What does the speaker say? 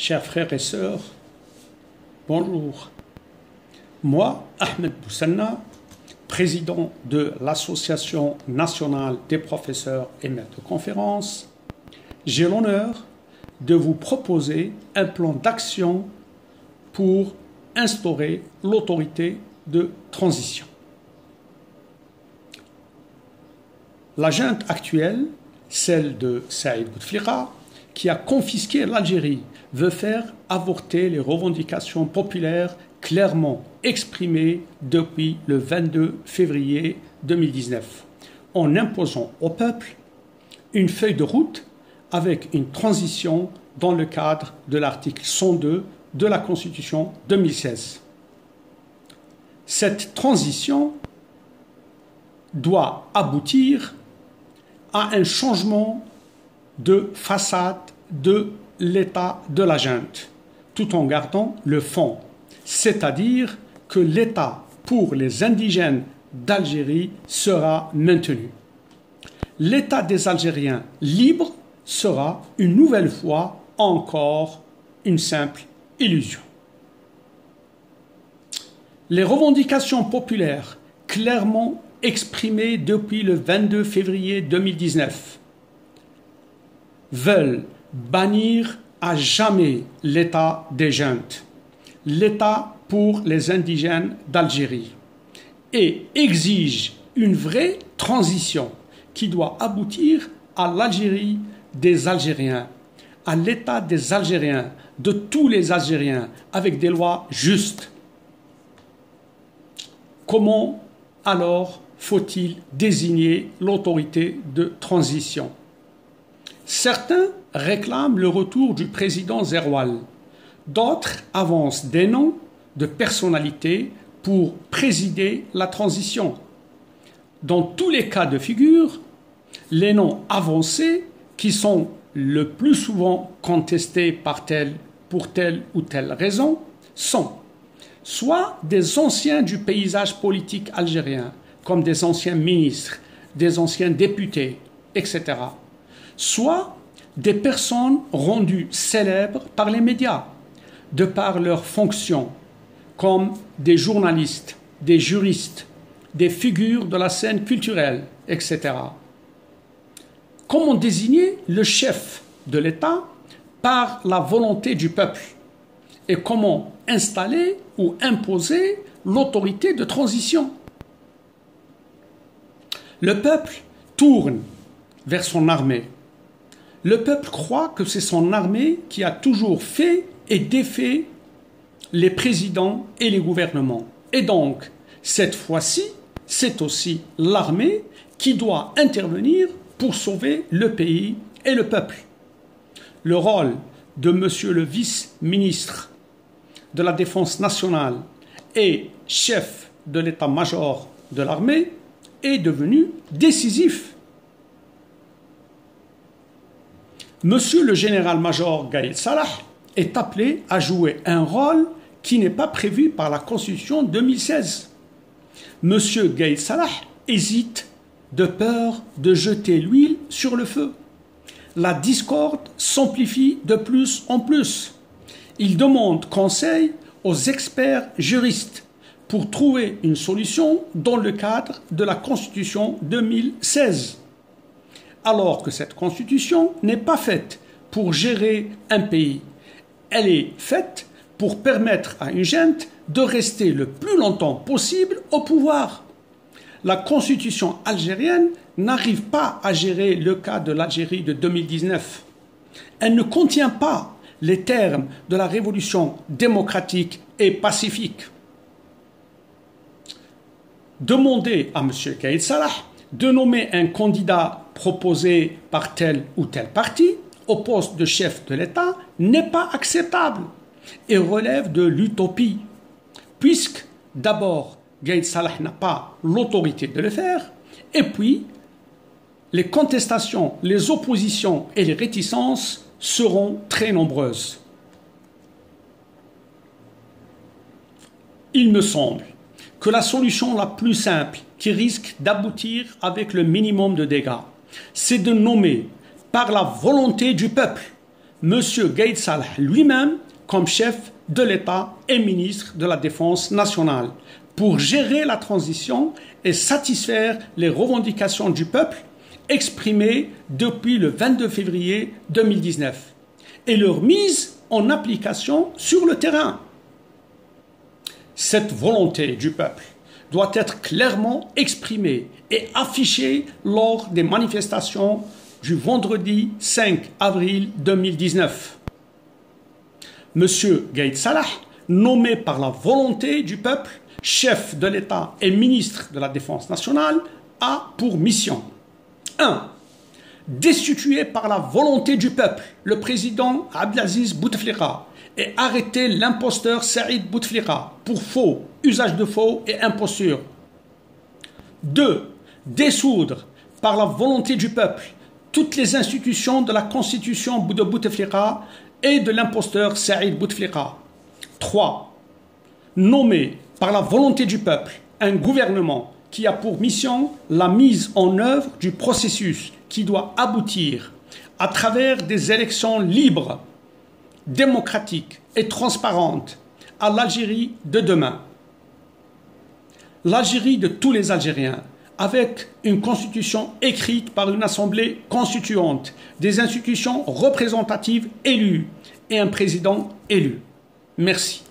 Chers frères et sœurs, bonjour. Moi, Ahmed Boussanna, président de l'Association nationale des professeurs et maîtres de conférences, j'ai l'honneur de vous proposer un plan d'action pour instaurer l'autorité de transition. La junte actuelle, celle de Saïd Bouteflika, qui a confisqué l'Algérie, veut faire avorter les revendications populaires clairement exprimées depuis le 22 février 2019, en imposant au peuple une feuille de route avec une transition dans le cadre de l'article 102 de la Constitution 2016. Cette transition doit aboutir à un changement de façade de l'État de la junte, tout en gardant le fond, c'est-à-dire que l'État pour les indigènes d'Algérie sera maintenu. L'État des Algériens libres sera une nouvelle fois encore une simple illusion. Les revendications populaires clairement exprimées depuis le 22 février 2019 veulent bannir à jamais l'État des juntes, l'État pour les indigènes d'Algérie, et exigent une vraie transition qui doit aboutir à l'Algérie des Algériens, à l'État des Algériens, de tous les Algériens, avec des lois justes. Comment alors faut-il désigner l'autorité de transition? Certains réclament le retour du président Zerwal. D'autres avancent des noms de personnalités pour présider la transition. Dans tous les cas de figure, les noms avancés, qui sont le plus souvent contestés pour telle ou telle raison, sont soit des anciens du paysage politique algérien, comme des anciens ministres, des anciens députés, etc., soit des personnes rendues célèbres par les médias, de par leurs fonctions, comme des journalistes, des juristes, des figures de la scène culturelle, etc. Comment désigner le chef de l'État par la volonté du peuple? Et comment installer ou imposer l'autorité de transition? Le peuple tourne vers son armée. Le peuple croit que c'est son armée qui a toujours fait et défait les présidents et les gouvernements. Et donc, cette fois-ci, c'est aussi l'armée qui doit intervenir pour sauver le pays et le peuple. Le rôle de monsieur le vice-ministre de la Défense nationale et chef de l'état-major de l'armée est devenu décisif. Monsieur le général-major Gaïd Salah est appelé à jouer un rôle qui n'est pas prévu par la Constitution 2016. Monsieur Gaïd Salah hésite de peur de jeter l'huile sur le feu. La discorde s'amplifie de plus en plus. Il demande conseil aux experts juristes pour trouver une solution dans le cadre de la Constitution 2016. Alors que cette Constitution n'est pas faite pour gérer un pays. Elle est faite pour permettre à une junte de rester le plus longtemps possible au pouvoir. La Constitution algérienne n'arrive pas à gérer le cas de l'Algérie de 2019. Elle ne contient pas les termes de la révolution démocratique et pacifique. Demandez à M. Gaïd Salah de nommer un candidat proposé par tel ou tel parti au poste de chef de l'État n'est pas acceptable et relève de l'utopie, puisque d'abord, Gaïd Salah n'a pas l'autorité de le faire, et puis les contestations, les oppositions et les réticences seront très nombreuses. Il me semble que la solution la plus simple qui risque d'aboutir avec le minimum de dégâts, c'est de nommer par la volonté du peuple M. Gaïd Salah lui-même comme chef de l'État et ministre de la Défense nationale pour gérer la transition et satisfaire les revendications du peuple exprimées depuis le 22 février 2019 et leur mise en application sur le terrain. Cette volonté du peuple doit être clairement exprimée et affichée lors des manifestations du vendredi 5 avril 2019. M. Gaïd Salah, nommé par la volonté du peuple, chef de l'État et ministre de la Défense nationale, a pour mission 1. Destituer par la volonté du peuple le président Abdelaziz Bouteflika et arrêter l'imposteur Saïd Bouteflika pour faux, usage de faux et imposture. 2. Dissoudre par la volonté du peuple toutes les institutions de la constitution de Bouteflika et de l'imposteur Saïd Bouteflika. 3. Nommer par la volonté du peuple un gouvernement qui a pour mission la mise en œuvre du processus qui doit aboutir à travers des élections libres, démocratiques et transparentes à l'Algérie de demain. L'Algérie de tous les Algériens, avec une constitution écrite par une assemblée constituante, des institutions représentatives élues et un président élu. Merci.